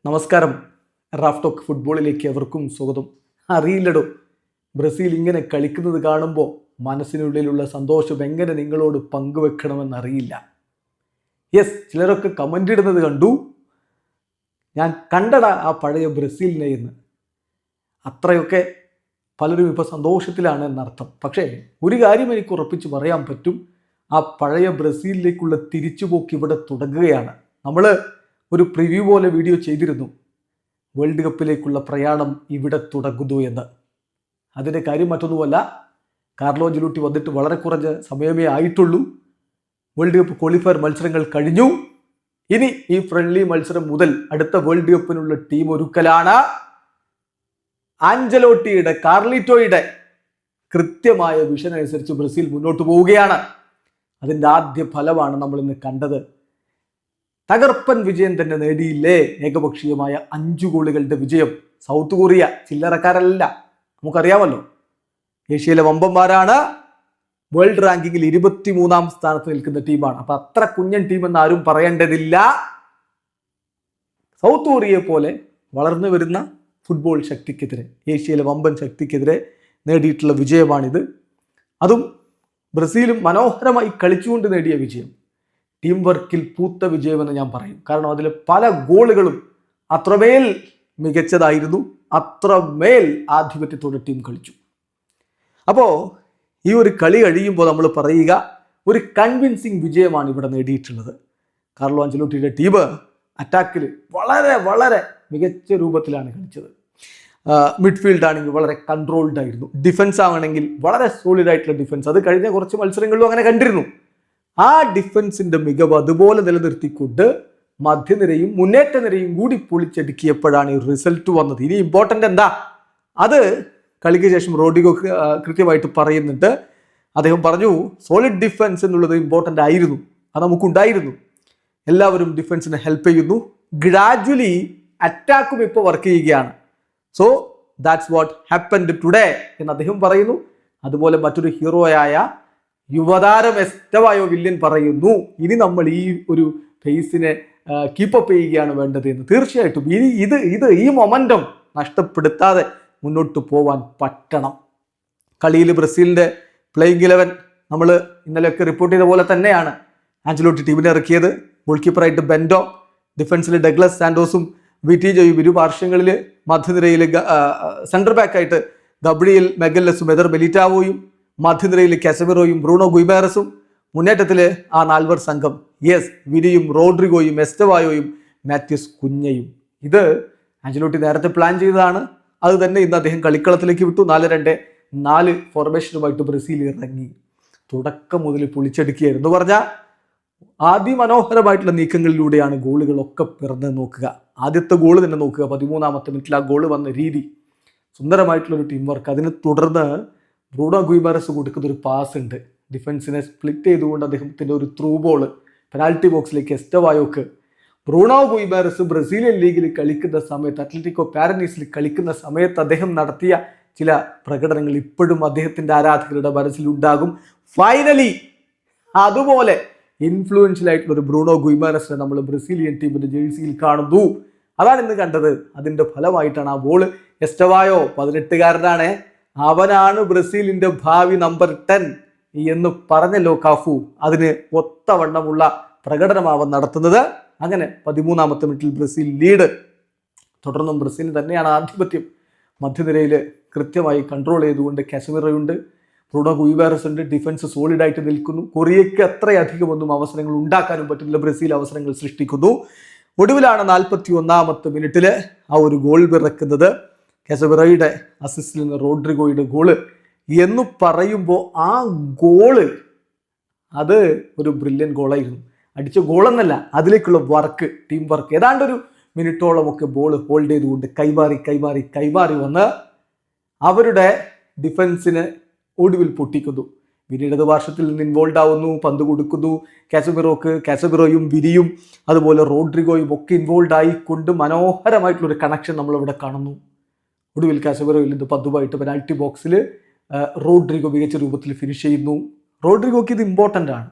നമസ്കാരം. Raf talk ഫുട്ബോളിലേക്ക് എവർക്കും സ്വാഗതം. അറിയില്ലടോ, ബ്രസീൽ ഇങ്ങനെ കളിക്കുന്നത് കാണുമ്പോൾ മനസ്സിനുള്ളിലുള്ള സന്തോഷം എങ്ങനെ നിങ്ങളോട് പങ്കുവെക്കണമെന്നറിയില്ല. യെസ്, ചിലരൊക്കെ കമൻ്റ് ഇടുന്നത് കണ്ടു, ഞാൻ കണ്ടടാ ആ പഴയ ബ്രസീലിനെ എന്ന്. അത്രയൊക്കെ പലരും ഇപ്പോൾ സന്തോഷത്തിലാണ് എന്നർത്ഥം. പക്ഷേ ഒരു കാര്യം എനിക്ക് ഉറപ്പിച്ച് പറയാൻ പറ്റും, ആ പഴയ ബ്രസീലിലേക്കുള്ള തിരിച്ചുപോക്ക് ഇവിടെ തുടങ്ങുകയാണ്. നമ്മൾ ഒരു പ്രിവ്യൂ പോലെ വീഡിയോ ചെയ്തിരുന്നു, വേൾഡ് കപ്പിലേക്കുള്ള പ്രയാണം ഇവിടെ തുടങ്ങുന്നു എന്ന്. അതിൻ്റെ കാര്യം മറ്റൊന്നുമല്ല, കാർലോ അഞ്ചലോട്ടി വന്നിട്ട് വളരെ കുറഞ്ഞ സമയമേ ആയിട്ടുള്ളൂ. വേൾഡ് കപ്പ് ക്വാളിഫയർ മത്സരങ്ങൾ കഴിഞ്ഞു. ഇനി ഈ ഫ്രണ്ട്ലി മത്സരം മുതൽ അടുത്ത വേൾഡ് കപ്പിനുള്ള ടീം ഒരുക്കലാണ്. ആഞ്ചലോട്ടിയുടെ, കാർലിറ്റോയുടെ കൃത്യമായ വിഷൻ അനുസരിച്ച് ബ്രസീൽ മുന്നോട്ട് പോവുകയാണ്. അതിൻ്റെ ആദ്യ ഫലമാണ് നമ്മൾ ഇന്ന് കണ്ടത്. തകർപ്പൻ വിജയം തന്നെ നേടിയില്ലേ, ഏകപക്ഷീയമായ 5 ഗോളുകളുടെ വിജയം. സൗത്ത് കൊറിയ ചില്ലറക്കാരല്ല, നമുക്കറിയാമല്ലോ. ഏഷ്യയിലെ വമ്പന്മാരാണ്. വേൾഡ് റാങ്കിങ്ങിൽ 23-ാം സ്ഥാനത്ത് നിൽക്കുന്ന ടീമാണ്. അപ്പൊ അത്ര കുഞ്ഞൻ ടീമെന്ന് ആരും പറയേണ്ടതില്ല. സൗത്ത് കൊറിയയെ പോലെ വളർന്നു വരുന്ന ഫുട്ബോൾ ശക്തിക്കെതിരെ, ഏഷ്യയിലെ വമ്പൻ ശക്തിക്കെതിരെ നേടിയിട്ടുള്ള വിജയമാണിത്. അതും ബ്രസീലും മനോഹരമായി കളിച്ചുകൊണ്ട് നേടിയ വിജയം. ടീം വർക്കിൽ പൂത്ത വിജയമെന്ന് ഞാൻ പറയും. കാരണം അതിലെ പല ഗോളുകളും അത്രമേൽ മികച്ചതായിരുന്നു, അത്രമേൽ ആധിപത്യത്തോടെ ടീം കളിച്ചു. അപ്പോൾ ഈ ഒരു കളി കഴിയുമ്പോൾ നമ്മൾ പറയുക, ഒരു കൺവിൻസിങ് വിജയമാണ് ഇവിടെ നേടിയിട്ടുള്ളത്. കാർലോ അഞ്ചലോട്ടിയുടെ ടീം അറ്റാക്കിൽ വളരെ വളരെ മികച്ച രൂപത്തിലാണ് കളിച്ചത്. മിഡ്ഫീൽഡ് ആണെങ്കിൽ വളരെ കൺട്രോൾഡ് ആയിരുന്നു. ഡിഫൻസ് ആണെങ്കിൽ വളരെ സോളിഡ് ആയിട്ടുള്ള ഡിഫൻസ്. അത് കഴിഞ്ഞ കുറച്ച് മത്സരങ്ങളിലും അങ്ങനെ കണ്ടിരുന്നു. ആ ഡിഫൻസിന്റെ മികവ് അതുപോലെ നിലനിർത്തിക്കൊണ്ട് മധ്യനിരയും മുന്നേറ്റ നിരയും കൂടി പൊളിച്ചടുക്കിയപ്പോഴാണ് ഈ റിസൾട്ട് വന്നത്. ഇനി ഇമ്പോർട്ടൻ്റ് എന്താ, അത് കളിക്ക് ശേഷം റോഡ്രിഗോ കൃത്യമായിട്ട് പറയുന്നുണ്ട്. അദ്ദേഹം പറഞ്ഞു, സോളിഡ് ഡിഫൻസ് എന്നുള്ളത് ഇമ്പോർട്ടൻ്റ് ആയിരുന്നു, അത് നമുക്കുണ്ടായിരുന്നു. എല്ലാവരും ഡിഫൻസിനെ ഹെൽപ്പ് ചെയ്യുന്നു. ഗ്രാജുവലി അറ്റാക്കും ഇപ്പോൾ വർക്ക് ചെയ്യുകയാണ്. So that's what happened today എന്ന് അദ്ദേഹം പറയുന്നു. അതുപോലെ മറ്റൊരു ഹീറോയായ യുവതാരം എസ്റ്റവായോ വില്യൻ പറയുന്നു, ഇനി നമ്മൾ ഈ ഒരു ഫേസിനെ കീപ്പപ്പ് ചെയ്യുകയാണ് വേണ്ടത് എന്ന്. തീർച്ചയായിട്ടും ഈ മൊമെന്റം നഷ്ടപ്പെടുത്താതെ മുന്നോട്ട് പോവാൻ പറ്റണം. കളിയിൽ ബ്രസീലിന്റെ പ്ലേയിങ് 11 നമ്മൾ ഇന്നലെയൊക്കെ റിപ്പോർട്ട് ചെയ്ത പോലെ തന്നെയാണ് ആഞ്ചലോട്ടി ടീമിനെ ഇറക്കിയത്. ഗോൾ കീപ്പറായിട്ട് ബെൻഡോ, ഡിഫൻസിൽ ഡഗ്ലസ് സാന്റോസും വിറ്റിജോയും, ഇരു പാർശ്വങ്ങളിൽ മധ്യനിരയിൽ സെൻട്രൽ ബാക്കായിട്ട് ഗബ്രിയേൽ മെഗല്ലസും എദർ മിലിറ്റാവോയും, മധ്യനിരയിൽ കാസമിറോയും ബ്രൂണോ ഗുയിമാരസും, മുന്നേറ്റത്തിൽ ആ 4 സംഘം, യെസ്, വിനിയും റോഡ്രിഗോയും എസ്റ്റവായോയും മാത്യൂസ് കുഞ്ഞയും. ഇത് ആഞ്ചലോട്ടി നേരത്തെ പ്ലാൻ ചെയ്തതാണ്. അത് തന്നെ ഇന്ന് അദ്ദേഹം കളിക്കളത്തിലേക്ക് വിട്ടു. 4-2-4 ഫോർമേഷനുമായിട്ട് ബ്രസീൽ ഇറങ്ങി. തുടക്കം മുതൽ പൊളിച്ചെടുക്കുകയായിരുന്നു പറഞ്ഞാൽ അതിമനോഹരമായിട്ടുള്ള നീക്കങ്ങളിലൂടെയാണ് ഗോളുകളൊക്കെ പിറന്ന് നോക്കുക. ആദ്യത്തെ ഗോൾ തന്നെ നോക്കുക, 13-ാമത്തെ മിനിറ്റിൽ ആ ഗോൾ വന്ന രീതി, സുന്ദരമായിട്ടുള്ളൊരു ടീം വർക്ക്. അതിനെ തുടർന്ന് ബ്രൂണോ ഗുയിമാരസ് കൊടുക്കുന്ന ഒരു പാസ് ഉണ്ട്, ഡിഫൻസിനെ സ്പ്ലിറ്റ് ചെയ്തുകൊണ്ട് അദ്ദേഹത്തിൻ്റെ ഒരു ത്രൂ ബോൾ പെനാൽറ്റി ബോക്സിലേക്ക് എസ്റ്റവായോക്ക്. ബ്രൂണോ ഗുയിമാരസ് ബ്രസീലിയൻ ലീഗിൽ കളിക്കുന്ന സമയത്ത്, അത്ലറ്റിക്കോ പാരനീസിൽ കളിക്കുന്ന സമയത്ത് അദ്ദേഹം നടത്തിയ ചില പ്രകടനങ്ങൾ ഇപ്പോഴും അദ്ദേഹത്തിൻ്റെ ആരാധകരുടെ മനസ്സിലുണ്ടാകും. ഫൈനലി അതുപോലെ ഇൻഫ്ലുവൻഷ്യൽ ആയിട്ടുള്ള ഒരു ബ്രൂണോ ഗുയിമാരസിനെ നമ്മൾ ബ്രസീലിയൻ ടീമിന്റെ ജേഴ്സിയിൽ കാണുന്നു. അതാണ് ഇന്ന് കണ്ടത്. അതിന്റെ ഫലമായിട്ടാണ് ആ ബോൾ. എസ്റ്റവായോ 18-കാരനാണ്, അവനാണ് ബ്രസീലിന്റെ ഭാവി നമ്പർ 10 എന്ന് പറഞ്ഞല്ലോ കാഫു. അതിന് ഒത്തവണ്ണമുള്ള പ്രകടനമാവൻ നടത്തുന്നത്. അങ്ങനെ 13-ാമത്തെ മിനിറ്റിൽ ബ്രസീൽ ലീഡ്. തുടർന്നും ബ്രസീലിന് തന്നെയാണ് ആധിപത്യം. മധ്യനിരയിൽ കൃത്യമായി കൺട്രോൾ ചെയ്തുകൊണ്ട് കാസമിറോയുണ്ട്, ബ്രൂണോ ഗുയിമാരസ് ഉണ്ട്. ഡിഫൻസ് സോളിഡായിട്ട് നിൽക്കുന്നു. കൊറിയയ്ക്ക് അത്രയധികം ഒന്നും അവസരങ്ങൾ ഉണ്ടാക്കാനും പറ്റില്ല, ബ്രസീൽ അവസരങ്ങൾ സൃഷ്ടിക്കുന്നു. ഒടുവിലാണ് 41-ാമത്തെ മിനിറ്റിൽ ആ ഒരു ഗോൾ പിറക്കുന്നത്. കാസമിറോയുടെ അസിസ്റ്റിൽ നിന്ന് റോഡ്രിഗോയുടെ ഗോള് എന്ന് പറയുമ്പോൾ ആ ഗോള് അത് ഒരു ബ്രില്യൻ ഗോളായിരുന്നു. അടിച്ച ഗോളെന്നല്ല, അതിലേക്കുള്ള വർക്ക്, ടീം വർക്ക്. ഏതാണ്ടൊരു മിനിറ്റോളമൊക്കെ ബോൾ ഹോൾഡ് ചെയ്തുകൊണ്ട് കൈമാറി വന്ന് അവരുടെ ഡിഫൻസിന് ഒടുവിൽ പൊട്ടിക്കുന്നു. വിനി ഇടതുപാർശ്വത്തിൽ നിന്ന് ഇൻവോൾവ് ആവുന്നു, പന്ത് കൊടുക്കുന്നു കാസമിറോയും വിനിയും അതുപോലെ റോഡ്രിഗോയും ഒക്കെ ഇൻവോൾവ് ആയിക്കൊണ്ട് മനോഹരമായിട്ടുള്ളൊരു കണക്ഷൻ നമ്മളിവിടെ കാണുന്നു. ഒടുവിൽ കാസമിറോയിൽ നിന്ന് പന്തുമായിട്ട് പെനാൽറ്റി ബോക്സിൽ റോഡ്രിഗോ മികച്ച രൂപത്തിൽ ഫിനിഷ് ചെയ്യുന്നു. റോഡ്രിഗോക്ക് ഇത് ഇമ്പോർട്ടൻ്റ് ആണ്.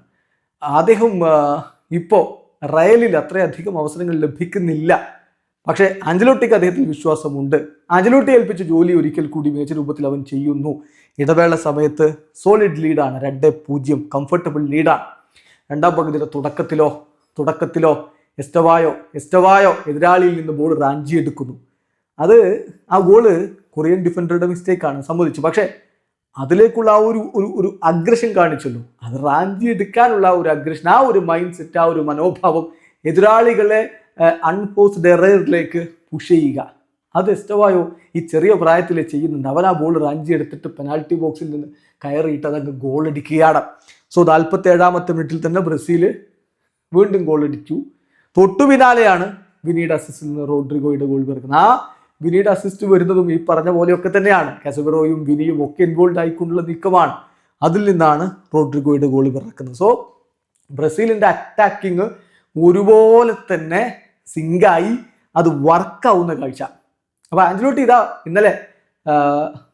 അദ്ദേഹം ഇപ്പോൾ റയലിൽ അത്രയധികം അവസരങ്ങൾ ലഭിക്കുന്നില്ല. പക്ഷേ ആഞ്ചലോട്ടിക്ക് അദ്ദേഹത്തിൽ വിശ്വാസമുണ്ട്. ആഞ്ചലോട്ടി ഏൽപ്പിച്ച ജോലി ഒരിക്കൽ കൂടി മികച്ച രൂപത്തിൽ അവൻ ചെയ്യുന്നു. ഇടവേള സമയത്ത് സോളിഡ് ലീഡാണ്, 2-0 കംഫർട്ടബിൾ ലീഡാണ്. രണ്ടാം പകുതിയുടെ തുടക്കത്തിലോ എസ്റ്റവായോ എതിരാളിയിൽ നിന്ന് ബോൾ റാഞ്ചിയെടുക്കുന്നു. അത് ആ ഗോള് കൊറിയൻ ഡിഫൻഡറുടെ മിസ്റ്റേക്കാണ്, സമ്മതിച്ചു. പക്ഷേ അതിലേക്കുള്ള ആ ഒരു അഗ്രഷൻ കാണിച്ചല്ലോ, അത് റാഞ്ചി എടുക്കാനുള്ള ഒരു അഗ്രഷൻ, ആ ഒരു മൈൻഡ് സെറ്റ്, ആ ഒരു മനോഭാവം, എതിരാളികളെ അൺഫോഴ്സ്ഡ് എററിലേക്ക് പുഷ് ചെയ്യുക, അത് എസ്റ്റവായോ ഈ ചെറിയ പ്രായത്തിൽ ചെയ്യുന്നുണ്ട്. അവൻ ആ ബോൾ റാഞ്ചി എടുത്തിട്ട് പെനാൽറ്റി ബോക്സിൽ നിന്ന് കയറിയിട്ട് അതങ്ങ് ഗോൾ അടിക്കുകയാണ്. സോ 47ാമത്തെ മിനിറ്റിൽ തന്നെ ബ്രസീൽ വീണ്ടും ഗോൾ അടിച്ചു. തൊട്ടു പിന്നാലെയാണ് വിനിയുടെ അസിസ്റ്റിൽ നിന്ന് റോഡ്രിഗോയുടെ ഗോൾ പിറക്കുന്നത്. ആ വിനിയുടെ അസിസ്റ്റ് വരുന്നതും ഈ പറഞ്ഞ പോലെയൊക്കെ തന്നെയാണ്. കാസമിറോയും വിനിയും ഒക്കെ ഇൻവോൾവ് ആയിക്കൊണ്ടുള്ള നീക്കമാണ്. അതിൽ നിന്നാണ് റോഡ്രിഗോയുടെ ഗോൾ പിറക്കുന്നത്. സോ ബ്രസീലിന്റെ അറ്റാക്കിങ് ഒരുപോലെ തന്നെ സിങ്കായി അത് വർക്കാവുന്ന കാഴ്ച. അപ്പൊ ആഞ്ചലോട്ടി ഇതാ ഇന്നലെ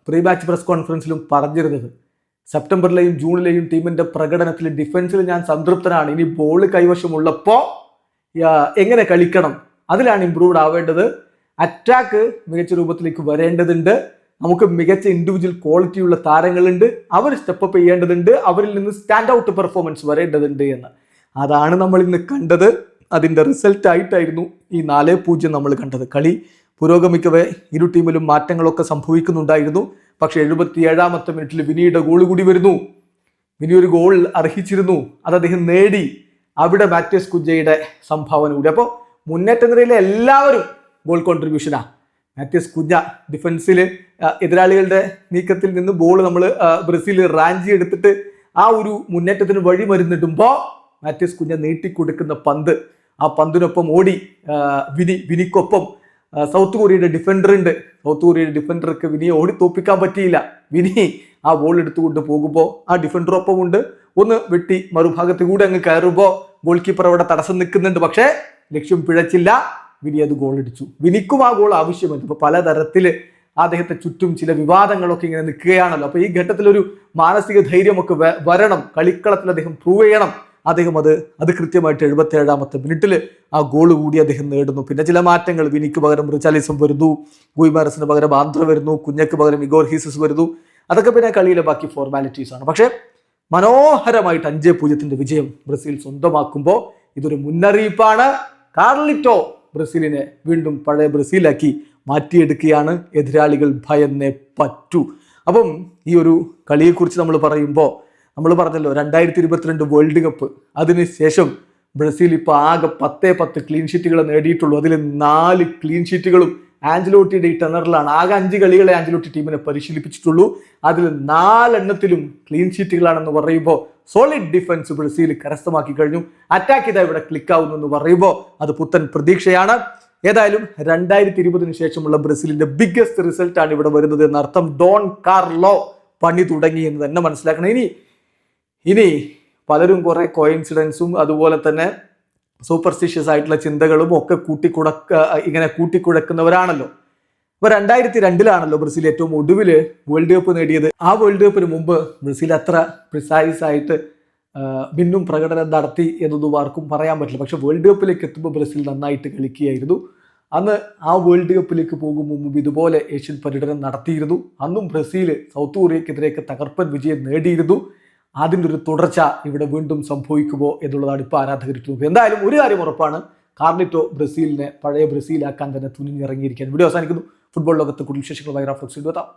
പ്രീ മാച്ച് പ്രസ് കോൺഫറൻസിലും പറഞ്ഞിരുന്നത്, സെപ്റ്റംബറിലെയും ജൂണിലെയും ടീമിന്റെ പ്രകടനത്തിൽ ഡിഫൻസിൽ ഞാൻ സംതൃപ്തനാണ്. ഇനി ബോൾ കൈവശമുള്ളപ്പോ എങ്ങനെ കളിക്കണം അതിലാണ് ഇംപ്രൂവ്ഡ് ആവേണ്ടത്. അറ്റാക്ക് മികച്ച രൂപത്തിലേക്ക് വരേണ്ടതുണ്ട്. നമുക്ക് മികച്ച ഇൻഡിവിജ്വൽ ക്വാളിറ്റിയുള്ള താരങ്ങളുണ്ട്, അവർ സ്റ്റെപ്പ് ചെയ്യേണ്ടതുണ്ട്, അവരിൽ നിന്ന് സ്റ്റാൻഡ് ഔട്ട് പെർഫോമൻസ് വരേണ്ടതുണ്ട് എന്ന്. അതാണ് നമ്മൾ ഇന്ന് കണ്ടത്. അതിന്റെ റിസൾട്ട് ആയിട്ടായിരുന്നു ഈ 4-0 നമ്മൾ കണ്ടത്. കളി പുരോഗമിക്കവേ ഇരു ടീമിലും മാറ്റങ്ങളൊക്കെ സംഭവിക്കുന്നുണ്ടായിരുന്നു. പക്ഷെ 77ാമത്തെ മിനിറ്റിൽ വിനിയുടെ ഗോൾ കൂടി വരുന്നു. വിനി ഒരു ഗോൾ അർഹിച്ചിരുന്നു, അത് അദ്ദേഹം നേടി. അവിടെ മാത്യൂസ് കുഞ്ഞയുടെ സംഭാവന കൂടി. അപ്പോൾ മുന്നേറ്റ നിരയിലെ എല്ലാവരും ഗോൾ കോൺട്രിബ്യൂഷനാ. മാത്യൂസ് കുഞ്ഞ ഡിഫൻസിൽ എതിരാളികളുടെ നീക്കത്തിൽ നിന്ന് ബോൾ നമ്മൾ ബ്രസീൽ റാഞ്ചി എടുത്തിട്ട് ആ ഒരു മുന്നേറ്റത്തിന് വഴി മരുന്നിടുമ്പോൾ മാത്യൂസ് കുഞ്ഞ നീട്ടിക്കൊടുക്കുന്ന പന്ത്, ആ പന്തിനൊപ്പം ഓടി വിനിക്കൊപ്പം സൗത്ത് കൊറിയയുടെ ഡിഫൻഡർ ഉണ്ട്. സൗത്ത് കൊറിയയുടെ ഡിഫൻഡർക്ക് വിനിയെ ഓടി തോപ്പിക്കാൻ പറ്റിയില്ല. വിനി ആ ബോൾ എടുത്തുകൊണ്ട് പോകുമ്പോൾ ആ ഡിഫൻഡറൊപ്പം ഉണ്ട്, ഒന്ന് വെട്ടി മറുഭാഗത്ത് കൂടെ അങ്ങ് കയറുമ്പോൾ ഗോൾ കീപ്പർ അവിടെ തടസ്സം നിൽക്കുന്നുണ്ട്. പക്ഷേ ലക്ഷ്യം പിഴച്ചില്ല, വിനി അത് ഗോൾ അടിച്ചു. വിനിക്കും ആ ഗോൾ ആവശ്യമുണ്ട്. ഇപ്പൊ പലതരത്തില് അദ്ദേഹത്തെ ചുറ്റും ചില വിവാദങ്ങളൊക്കെ ഇങ്ങനെ നിൽക്കുകയാണല്ലോ. അപ്പൊ ഈ ഘട്ടത്തിൽ ഒരു മാനസിക ധൈര്യമൊക്കെ വരണം. കളിക്കളത്തിൽ അദ്ദേഹം പ്രൂവ് ചെയ്യണം. അദ്ദേഹം അത് കൃത്യമായിട്ട് 77ാമത്തെ മിനിറ്റിൽ ആ ഗോൾ കൂടി അദ്ദേഹം നേടുന്നു. പിന്നെ ചില മാറ്റങ്ങൾ, വിനിക്ക് പകരം റിച്ചാലിസം വരുന്നു, ഗുയിമാരസിന് പകരം ആന്ധ്ര വരുന്നു, കുഞ്ഞക്ക് പകരം ഇഗോർ ഹീസസ് വരുന്നു. അതൊക്കെ പിന്നെ കളിയിലെ ബാക്കി ഫോർമാലിറ്റീസ് ആണ്. പക്ഷേ മനോഹരമായിട്ട് 5-0 വിജയം ബ്രസീൽ സ്വന്തമാക്കുമ്പോൾ ഇതൊരു മുന്നറിയിപ്പാണ്. കാർലിറ്റോ ബ്രസീലിനെ വീണ്ടും പഴയ ബ്രസീലാക്കി മാറ്റിയെടുക്കുകയാണ്. എതിരാളികൾ ഭയന്നേ പറ്റൂ. അപ്പം ഈ ഒരു കളിയെക്കുറിച്ച് നമ്മൾ പറയുമ്പോൾ നമ്മൾ പറഞ്ഞല്ലോ 2022 വേൾഡ് കപ്പ്, അതിനുശേഷം ബ്രസീൽ ഇപ്പോൾ ആകെ 10 ക്ലീൻ ഷീറ്റുകൾ നേടിയിട്ടുള്ളൂ. അതിൽ 4 ക്ലീൻ ഷീറ്റുകളും ആഞ്ചലോട്ടിയുടെ ഈ ടെനറിലാണ്. ആകെ 5 കളികളെ ആഞ്ചലോട്ടി ടീമിനെ പരിശീലിപ്പിച്ചിട്ടുള്ളൂ. അതിൽ 4 എണ്ണത്തിലും ക്ലീൻ ഷീറ്റുകളാണെന്ന് പറയുമ്പോൾ സോളിഡ് ഡിഫൻസ് ബ്രസീൽ കരസ്ഥമാക്കി കഴിഞ്ഞു. അറ്റാക്ക് ഇതാ ഇവിടെ ക്ലിക്ക് ആവുന്നു എന്ന് പറയുമ്പോൾ അത് പുത്തൻ പ്രതീക്ഷയാണ്. ഏതായാലും 2020 ശേഷമുള്ള ബ്രസീലിന്റെ ബിഗ്ഗസ്റ്റ് റിസൾട്ടാണ് ഇവിടെ വരുന്നത് എന്നർത്ഥം. ഡോൺ കാർലോ പണി തുടങ്ങി എന്ന് തന്നെ മനസ്സിലാക്കണം. ഇനി പലരും കുറെ കോയിൻസിഡൻസും അതുപോലെ തന്നെ സൂപ്പർസ്റ്റിഷ്യസ് ആയിട്ടുള്ള ചിന്തകളും ഒക്കെ കൂട്ടിക്കുഴക്കുന്നവരാണല്ലോ. അപ്പൊ 2002 ബ്രസീൽ ഏറ്റവും ഒടുവിൽ വേൾഡ് കപ്പ് നേടിയത്. ആ വേൾഡ് കപ്പിന് മുമ്പ് ബ്രസീൽ അത്ര പ്രിസൈസ് ആയിട്ട് ഭിന്നും പ്രകടനം നടത്തി എന്നൊന്നും ആർക്കും പറയാൻ പറ്റില്ല. പക്ഷെ വേൾഡ് കപ്പിലേക്ക് എത്തുമ്പോൾ ബ്രസീൽ നന്നായിട്ട് കളിക്കുകയായിരുന്നു. അന്ന് ആ വേൾഡ് കപ്പിലേക്ക് പോകും മുമ്പ് ഇതുപോലെ ഏഷ്യൻ പര്യടനം നടത്തിയിരുന്നു. അന്നും ബ്രസീൽ സൗത്ത് കൊറിയക്കെതിരെയൊക്കെ തകർപ്പൻ വിജയം നേടിയിരുന്നു. അതിൻ്റെ ഒരു തുടർച്ച ഇവിടെ വീണ്ടും സംഭവിക്കുമോ എന്നുള്ളതാണ് ഇപ്പോൾ ആരാധകർ നോക്കുക. എന്തായാലും ഒരു കാര്യം ഉറപ്പാണ്, കാർലിറ്റോ ബ്രസീലിനെ പഴയ ബ്രസീലാക്കാൻ തന്നെ തുനിഞ്ഞിറങ്ങിയിരിക്കുകയാണ്. വീഡിയോ അവസാനിക്കുന്നു. ഫുട്ബോൾ ലോകത്ത് കൂടുതൽ വിശേഷങ്ങൾ വൈറാഫ്ലോക്സിൽ എത്താം.